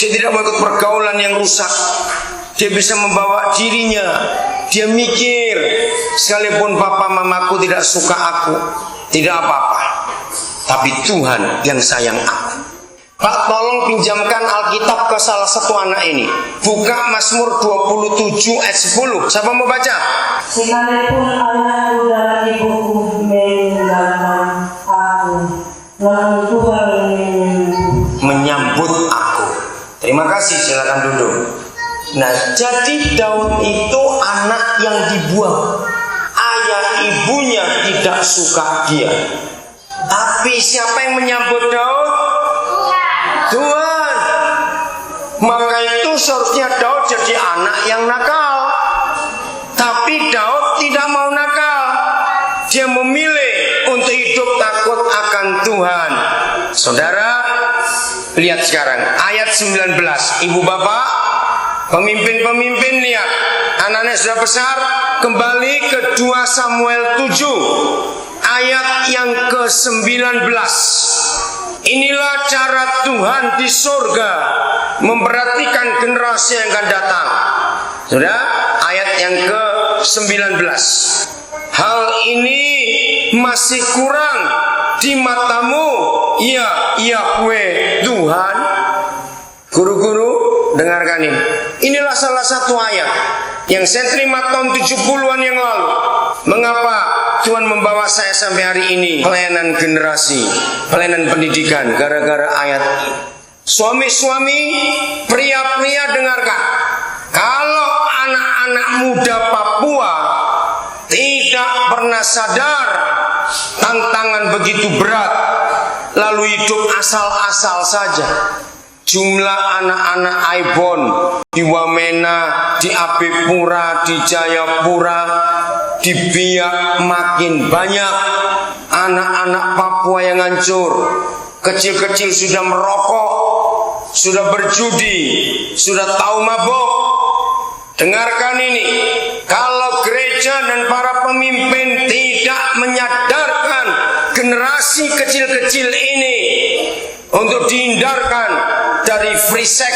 Dia tidak mau ikut pergaulan yang rusak. Dia bisa membawa dirinya. Dia mikir, sekalipun papa mamaku tidak suka aku, tidak apa-apa, tapi Tuhan yang sayang aku. Pak, tolong pinjamkan Alkitab ke salah satu anak ini. Buka Mazmur 27 ayat 10. Siapa mau baca? Sekalipun ayahku dan ibuku meninggalkan aku, lalu Tuhan menyambut aku. Terima kasih, silakan duduk. Nah, jadi Daud itu anak yang dibuang. Ayah ibunya tidak suka dia. Tapi siapa yang menyambut Daud? Tuhan. Maka itu seharusnya Daud jadi anak yang nakal. Tapi Daud tidak mau nakal. Dia memilih untuk hidup takut akan Tuhan. Saudara, lihat sekarang ayat 19. Ibu bapak, pemimpin-pemimpin, lihat. Anak-anak sudah besar. Kembali ke 2 Samuel 7 ayat yang ke-19. Inilah cara Tuhan di surga memperhatikan generasi yang akan datang. Sudah, ayat yang ke-19. Hal ini masih kurang di matamu, ya Yahweh Tuhan. Guru-guru, dengarkan ini. Inilah salah satu ayat yang saya terima tahun 70-an yang lalu. Mengapa Tuhan membawa saya sampai hari ini pelayanan generasi, pelayanan pendidikan, gara-gara ayat ini. Suami-suami, pria-pria, dengarkan. Kalau anak-anak muda Papua tidak pernah sadar tantangan begitu berat, lalu hidup asal-asal saja. Jumlah anak-anak Aibon di Wamena, di Apipura, di Jayapura, di Biak makin banyak. Anak-anak Papua yang hancur, kecil-kecil sudah merokok, sudah berjudi, sudah tahu mabuk. Dengarkan ini, kalau gereja dan para pemimpin tidak menyadarkan generasi kecil-kecil ini untuk dihindarkan dari free sex,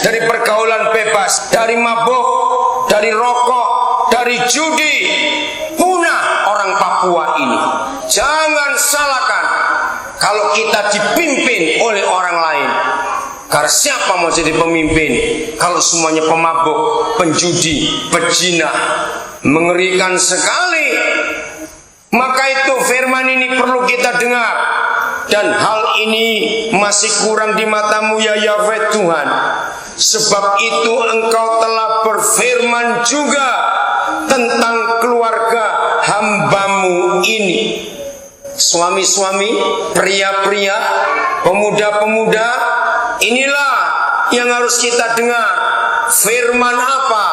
dari pergaulan bebas, dari mabuk, dari rokok, dari judi, punah orang Papua ini. Jangan salahkan kalau kita dipimpin oleh orang lain. Karena siapa mau jadi pemimpin kalau semuanya pemabuk, penjudi, pezina? Mengerikan sekali. Maka itu firman ini perlu kita dengar. Dan hal ini masih kurang di matamu, ya Yahweh Tuhan. Sebab itu engkau telah berfirman juga tentang keluarga hambamu ini. Suami-suami, pria-pria, pemuda-pemuda, inilah yang harus kita dengar. Firman apa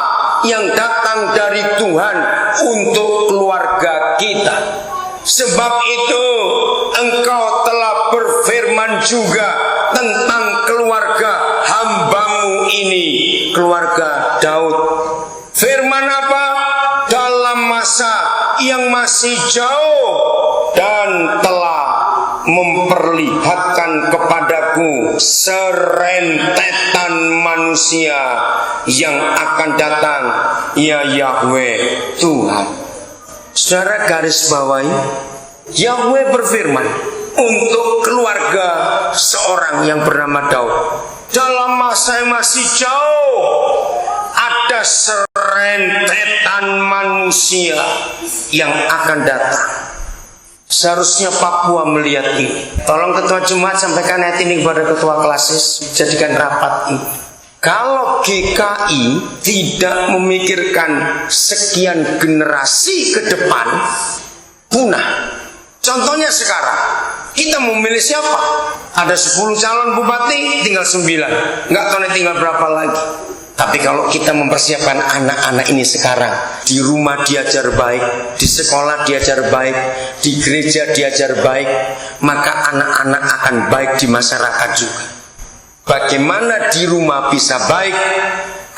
yang datang dari Tuhan untuk keluarga kita. Sebab itu engkau telah berfirman juga tentang keluarga hambamu ini, keluarga Daud. Firman apa? Dalam masa yang masih jauh dan telah memperlihatkan kepadaku serentetan manusia yang akan datang, ya Yahweh Tuhan. Saudara garis bawahi, Yahweh berfirman untuk keluarga seorang yang bernama Daud. Dalam masa yang masih jauh ada serentetan manusia yang akan datang. Seharusnya Papua melihat ini. Tolong ketua Jemaat sampaikan ayat ini kepada ketua klasis, jadikan rapat ini. Kalau GKI tidak memikirkan sekian generasi ke depan, punah. Contohnya sekarang, kita memilih siapa? Ada 10 calon bupati, tinggal 9. Nggak tahu tinggal berapa lagi. Tapi kalau kita mempersiapkan anak-anak ini sekarang, di rumah diajar baik, di sekolah diajar baik, di gereja diajar baik, maka anak-anak akan baik di masyarakat juga. Bagaimana di rumah bisa baik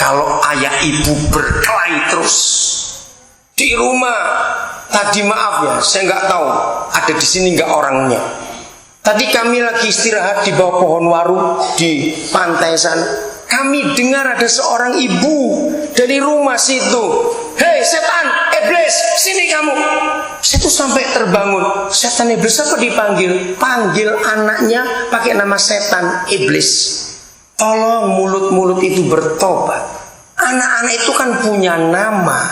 kalau ayah ibu berkelahi terus? Di rumah tadi, maaf ya, saya nggak tahu ada di sini nggak orangnya. Tadi kami lagi istirahat di bawah pohon waru di pantai sana. kami dengar ada seorang ibu dari rumah situ. Hei setan, iblis, sini kamu. Situ sampai terbangun. Setan iblis apa dipanggil? Panggil anaknya pakai nama setan iblis. Tolong mulut-mulut itu bertobat. Anak-anak itu kan punya nama.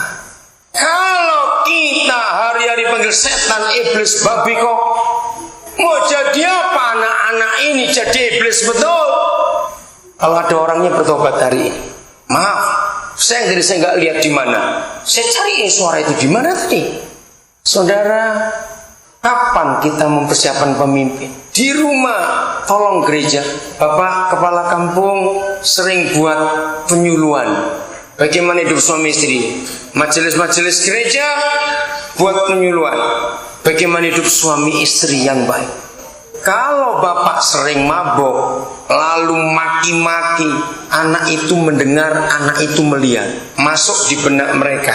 Kalau kita hari-hari panggil setan iblis babi kok, mau jadi apa anak-anak ini jadi iblis betul? Kalau ada orangnya bertobat hari ini, maaf, saya nggak lihat di mana. Saya cari suara itu di mana tadi. Saudara, kapan kita mempersiapkan pemimpin? Di rumah, tolong gereja. Bapak kepala kampung sering buat penyuluhan. Bagaimana hidup suami istri? Majelis-majelis gereja buat penyuluhan. Bagaimana hidup suami istri yang baik? Kalau bapak sering mabok, lalu maki-maki, anak itu mendengar, anak itu melihat, masuk di benak mereka.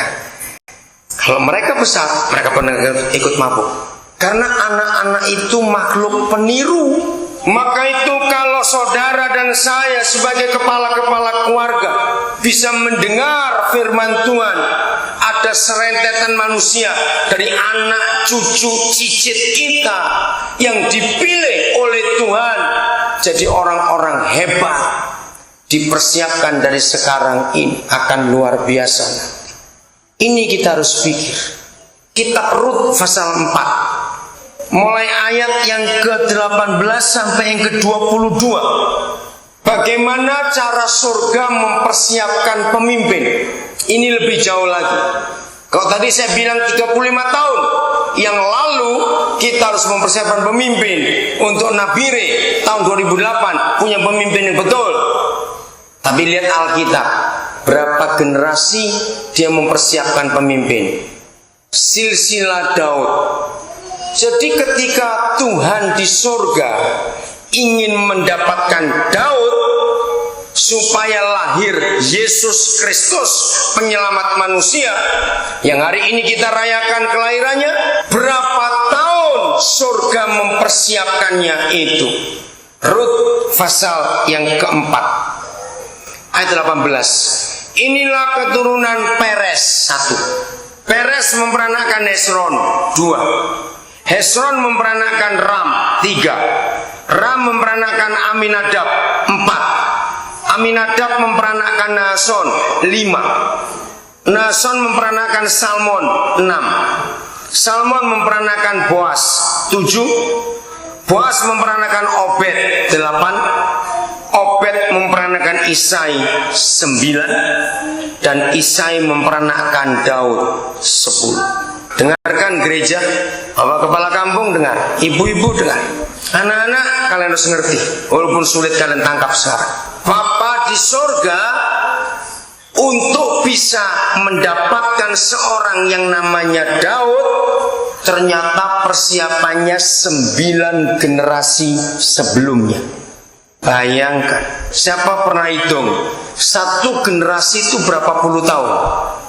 Kalau mereka besar, mereka pernah ikut mabuk. Karena anak-anak itu makhluk peniru. Maka itu kalau saudara dan saya sebagai kepala-kepala keluarga bisa mendengar firman Tuhan, ada serentetan manusia dari anak, cucu, cicit kita yang dipilih oleh Tuhan jadi orang-orang hebat, dipersiapkan dari sekarang ini akan luar biasa. Ini kita harus pikir. Kitab Rut pasal 4, mulai ayat yang ke-18 sampai yang ke-22. Bagaimana cara surga mempersiapkan pemimpin? Ini lebih jauh lagi. Kalau tadi saya bilang 35 tahun yang lalu kita harus mempersiapkan pemimpin. Untuk Nabire tahun 2008 punya pemimpin yang betul. Tapi lihat Alkitab, berapa generasi dia mempersiapkan pemimpin. Silsilah Daud. Jadi ketika Tuhan di surga ingin mendapatkan Daud supaya lahir Yesus Kristus penyelamat manusia yang hari ini kita rayakan kelahirannya, berapa tahun surga mempersiapkannya itu. Rut pasal yang keempat ayat 18. Inilah keturunan Peres 1. Peres memperanakan Hesron 2. Hesron memperanakan Ram 3. Ram memperanakan Aminadab 4. Aminadab memperanakan Nason 5. Nason memperanakan Salmon 6. Salmon memperanakan Boas 7. Boas memperanakan Obed 8. Obed memperanakan Isai 9. Dan Isai memperanakan Daud 10. Dengarkan gereja, bapak kepala kampung dengar, ibu-ibu dengar, anak-anak kalian harus ngerti, walaupun sulit kalian tangkap sekarang. Bapa di surga untuk bisa mendapatkan seorang yang namanya Daud, ternyata persiapannya 9 generasi sebelumnya. Bayangkan, siapa pernah hitung satu generasi itu berapa puluh tahun?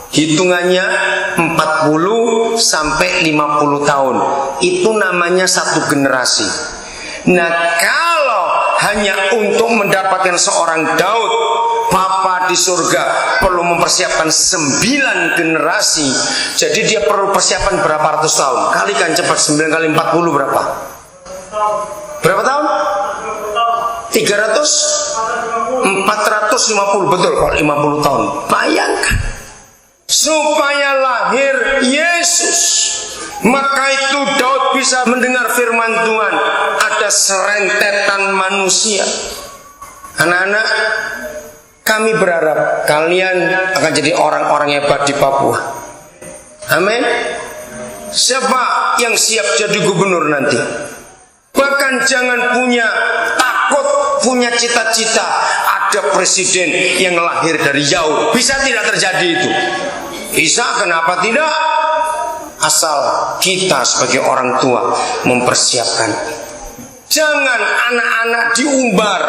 Hitungannya 40 sampai 50 tahun. Itu namanya satu generasi. Nah, kalau hanya untuk mendapatkan seorang Daud, Bapa di surga perlu mempersiapkan 9 generasi. Jadi dia perlu persiapan berapa ratus tahun? Kalikan cepat, 9 kali 40 berapa? Berapa tahun? 300? 450, betul, kalau 50 tahun. Bayangkan, supaya lahir Yesus. Maka itu Daud bisa mendengar firman Tuhan. Ada serentetan manusia. Anak-anak, kami berharap kalian akan jadi orang-orang hebat di Papua. Amin. Siapa yang siap jadi gubernur nanti? Bahkan jangan punya takut, punya cita-cita ada presiden yang lahir dari jauh. Bisa tidak terjadi itu? Bisa, kenapa tidak? Asal kita sebagai orang tua mempersiapkan. Jangan anak-anak diumbar,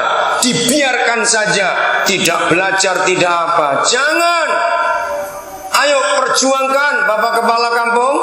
dibiarkan saja, tidak belajar, tidak apa. Jangan. Ayo perjuangkan, Bapak Kepala Kampung.